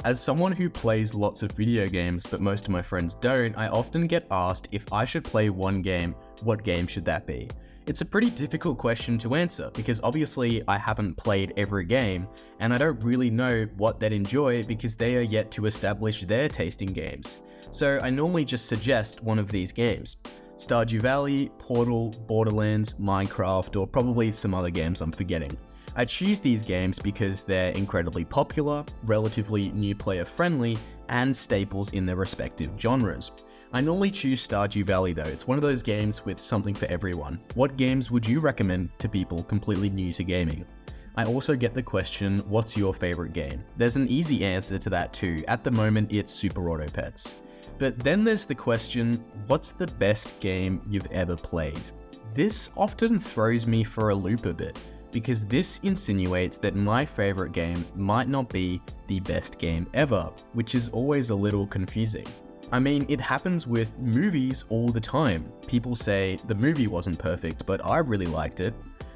As someone who plays lots of video games, but most of my friends don't, I often get asked if I should play one game, what game should that be? It's a pretty difficult question to answer because obviously I haven't played every game and I don't really know what they'd enjoy because they are yet to establish their taste in games. So I normally just suggest one of these games. Stardew Valley, Portal, Borderlands, Minecraft, or probably some other games I'm forgetting. I choose these games because they're incredibly popular, relatively new player friendly, and staples in their respective genres. I normally choose Stardew Valley though, it's one of those games with something for everyone. What games would you recommend to people completely new to gaming? I also get the question, what's your favorite game? There's an easy answer to that too, at the moment it's Super Auto Pets. But then there's the question, what's the best game you've ever played? This often throws me for a loop a bit, because this insinuates that my favorite game might not be the best game ever, which is always a little confusing. I mean, it happens with movies all the time. People say the movie wasn't perfect, but I really liked it.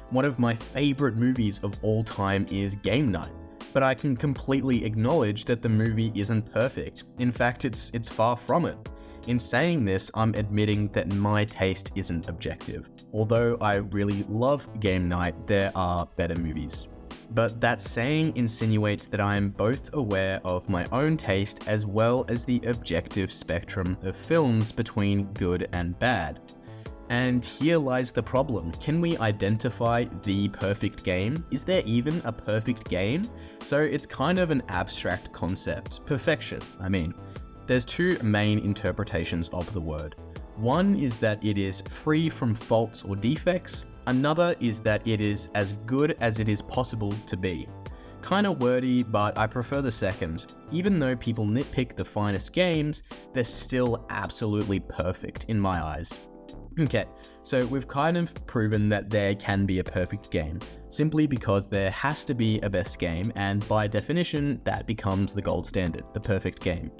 One of my favorite movies of all time is Game Night, but I can completely acknowledge that the movie isn't perfect. In fact, it's far from it. In saying this, I'm admitting that my taste isn't objective. Although I really love Game Night, there are better movies. But that saying insinuates that I am both aware of my own taste as well as the objective spectrum of films between good and bad. And here lies the problem. Can we identify the perfect game? Is there even a perfect game? So it's kind of an abstract concept. Perfection, I mean. There's two main interpretations of the word. One is that it is free from faults or defects. Another is that it is as good as it is possible to be. Kinda wordy, but I prefer the second. Even though people nitpick the finest games, they're still absolutely perfect in my eyes. Okay, so we've kind of proven that there can be a perfect game, simply because there has to be a best game, and by definition, that becomes the gold standard, the perfect game.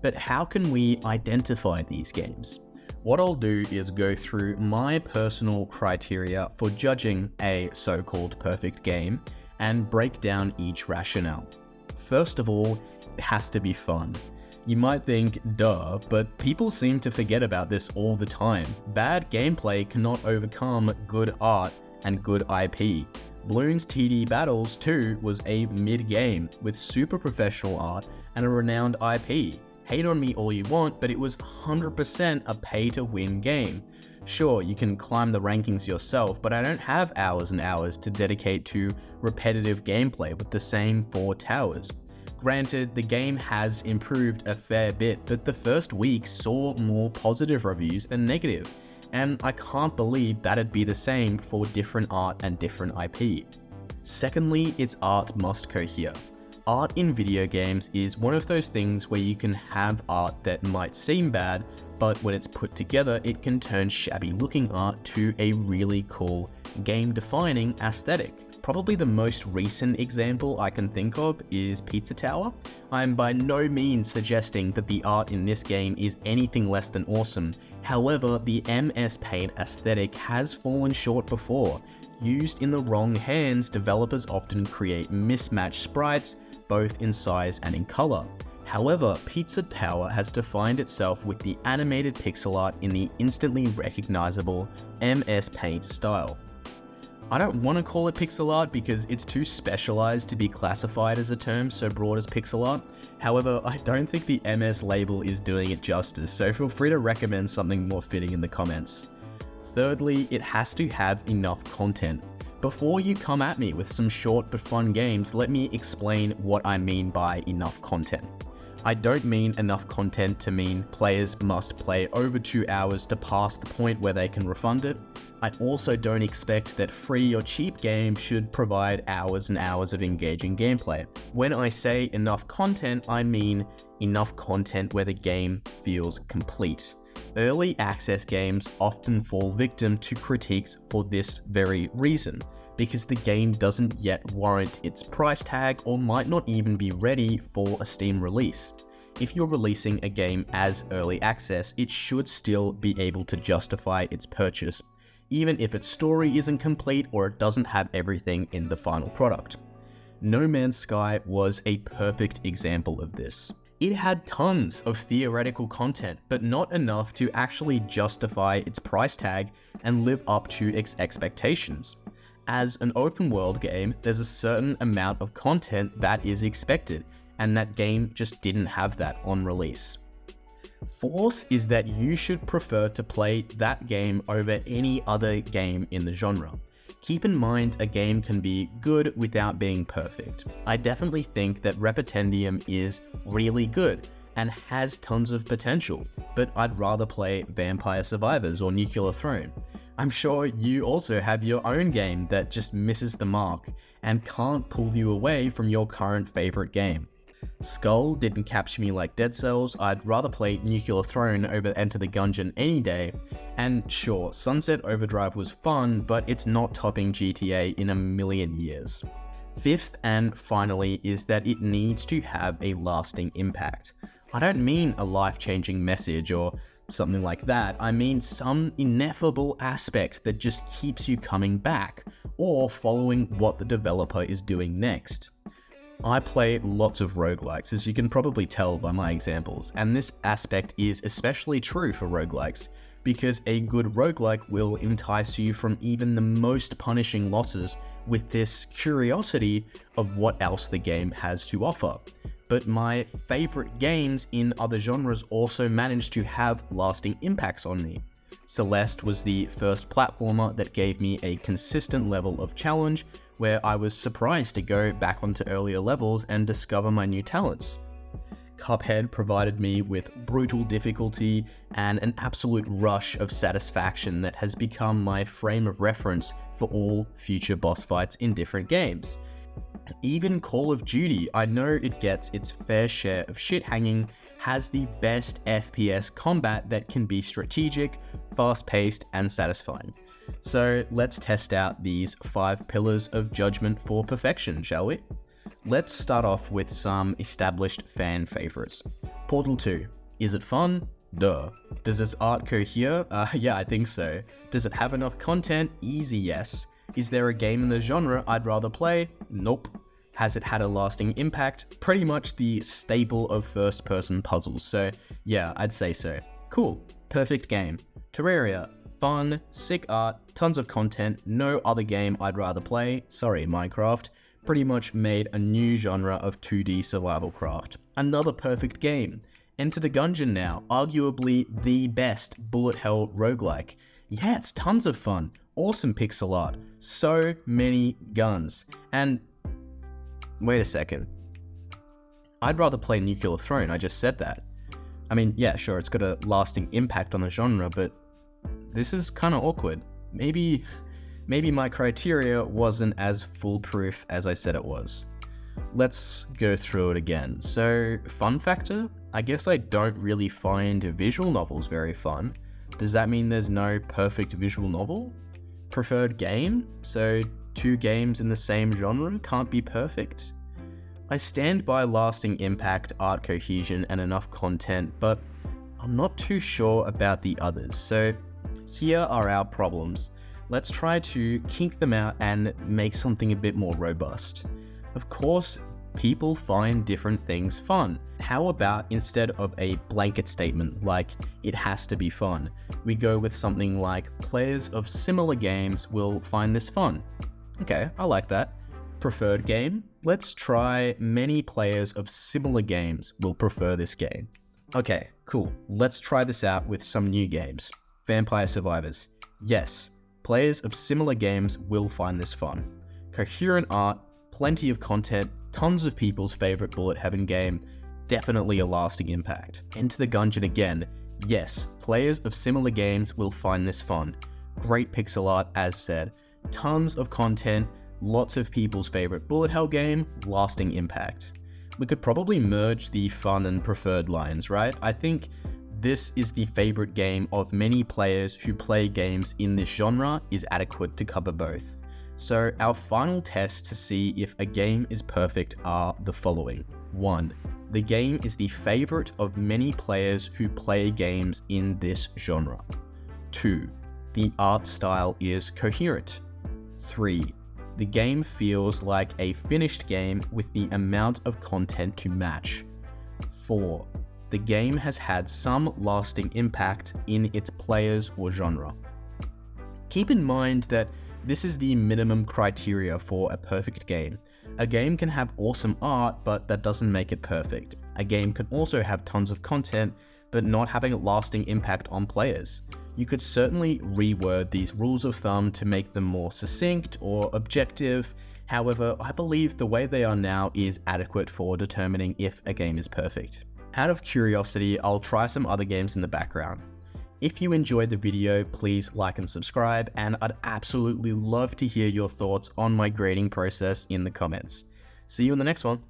But how can we identify these games? What I'll do is go through my personal criteria for judging a so-called perfect game and break down each rationale. First of all, it has to be fun. You might think, duh, but people seem to forget about this all the time. Bad gameplay cannot overcome good art and good IP. Bloons TD Battles 2 was a mid-game with super professional art and a renowned IP. Hate on me all you want, but it was 100% a pay-to-win game. Sure, you can climb the rankings yourself, but I don't have hours and hours to dedicate to repetitive gameplay with the same 4 towers. Granted, the game has improved a fair bit, but the first week saw more positive reviews than negative, and I can't believe that'd be the same for different art and different IP. Secondly, its art must cohere. Art in video games is one of those things where you can have art that might seem bad, but when it's put together, it can turn shabby looking art to a really cool, game-defining aesthetic. Probably the most recent example I can think of is Pizza Tower. I'm by no means suggesting that the art in this game is anything less than awesome. However, the MS Paint aesthetic has fallen short before. Used in the wrong hands, developers often create mismatched sprites, both in size and in color. However, Pizza Tower has defined itself with the animated pixel art in the instantly recognizable MS Paint style. I don't want to call it pixel art because it's too specialized to be classified as a term so broad as pixel art. However, I don't think the MS label is doing it justice, so feel free to recommend something more fitting in the comments. Thirdly, it has to have enough content. Before you come at me with some short but fun games, let me explain what I mean by enough content. I don't mean enough content to mean players must play over 2 hours to pass the point where they can refund it. I also don't expect that free or cheap games should provide hours and hours of engaging gameplay. When I say enough content, I mean enough content where the game feels complete. Early access games often fall victim to critiques for this very reason, because the game doesn't yet warrant its price tag or might not even be ready for a Steam release. If you're releasing a game as early access, it should still be able to justify its purchase, even if its story isn't complete or it doesn't have everything in the final product. No Man's Sky was a perfect example of this. It had tons of theoretical content, but not enough to actually justify its price tag and live up to its expectations. As an open world game, there's a certain amount of content that is expected, and that game just didn't have that on release. Fourth is that you should prefer to play that game over any other game in the genre. Keep in mind, a game can be good without being perfect. I definitely think that Repetendium is really good and has tons of potential, but I'd rather play Vampire Survivors or Nuclear Throne. I'm sure you also have your own game that just misses the mark and can't pull you away from your current favorite game. Skull didn't capture me like Dead Cells. I'd rather play Nuclear Throne over Enter the Gungeon any day. And sure, Sunset Overdrive was fun, but it's not topping GTA in a million years. Fifth and finally is that it needs to have a lasting impact. I don't mean a life-changing message or something like that. I mean some ineffable aspect that just keeps you coming back or following what the developer is doing next. I play lots of roguelikes, as you can probably tell by my examples, and this aspect is especially true for roguelikes, because a good roguelike will entice you from even the most punishing losses with this curiosity of what else the game has to offer. But my favorite games in other genres also managed to have lasting impacts on me. Celeste was the first platformer that gave me a consistent level of challenge, where I was surprised to go back onto earlier levels and discover my new talents. Cuphead provided me with brutal difficulty and an absolute rush of satisfaction that has become my frame of reference for all future boss fights in different games. Even Call of Duty, I know it gets its fair share of shit hanging, has the best FPS combat that can be strategic, fast-paced, and satisfying. So let's test out these 5 pillars of judgment for perfection, shall we? Let's start off with some established fan favorites. Portal 2. Is it fun? Duh. Does its art cohere? Yeah, I think so. Does it have enough content? Easy yes. Is there a game in the genre I'd rather play? Nope. Has it had a lasting impact? Pretty much the staple of first-person puzzles, so yeah, I'd say so. Cool. Perfect game. Terraria. Fun, sick art, tons of content, no other game I'd rather play. Sorry, Minecraft. Pretty much made a new genre of 2D survival craft. Another perfect game. Enter the Gungeon now, arguably the best bullet hell roguelike. Yeah, it's tons of fun. Awesome pixel art. So many guns. And wait a second. I'd rather play Nuclear Throne, I just said that. I mean, yeah, sure, it's got a lasting impact on the genre, but this is kind of awkward. Maybe my criteria wasn't as foolproof as I said it was. Let's go through it again. So, fun factor? I guess I don't really find visual novels very fun. Does that mean there's no perfect visual novel? Preferred game? So 2 games in the same genre can't be perfect? I stand by lasting impact, art cohesion, and enough content, but I'm not too sure about the others. So here are our problems. Let's try to kink them out and make something a bit more robust. Of course, people find different things fun. How about instead of a blanket statement like it has to be fun, we go with something like players of similar games will find this fun. Okay, I like that. Preferred game? Let's try many players of similar games will prefer this game. Okay, cool. Let's try this out with some new games. Vampire Survivors. Yes, players of similar games will find this fun. Coherent art, plenty of content, tons of people's favorite bullet heaven game, definitely a lasting impact. Enter the Gungeon again. Yes, players of similar games will find this fun. Great pixel art as said. Tons of content, lots of people's favorite bullet hell game, lasting impact. We could probably merge the fun and preferred lines, right? I think this is the favorite game of many players who play games in this genre is adequate to cover both. So our final tests to see if a game is perfect are the following. 1. The game is the favorite of many players who play games in this genre. 2. The art style is coherent. 3. The game feels like a finished game with the amount of content to match. 4. The game has had some lasting impact in its players or genre. Keep in mind that this is the minimum criteria for a perfect game. A game can have awesome art, but that doesn't make it perfect. A game can also have tons of content, but not having a lasting impact on players. You could certainly reword these rules of thumb to make them more succinct or objective. However, I believe the way they are now is adequate for determining if a game is perfect. Out of curiosity, I'll try some other games in the background. If you enjoyed the video, please like and subscribe, and I'd absolutely love to hear your thoughts on my grading process in the comments. See you in the next one.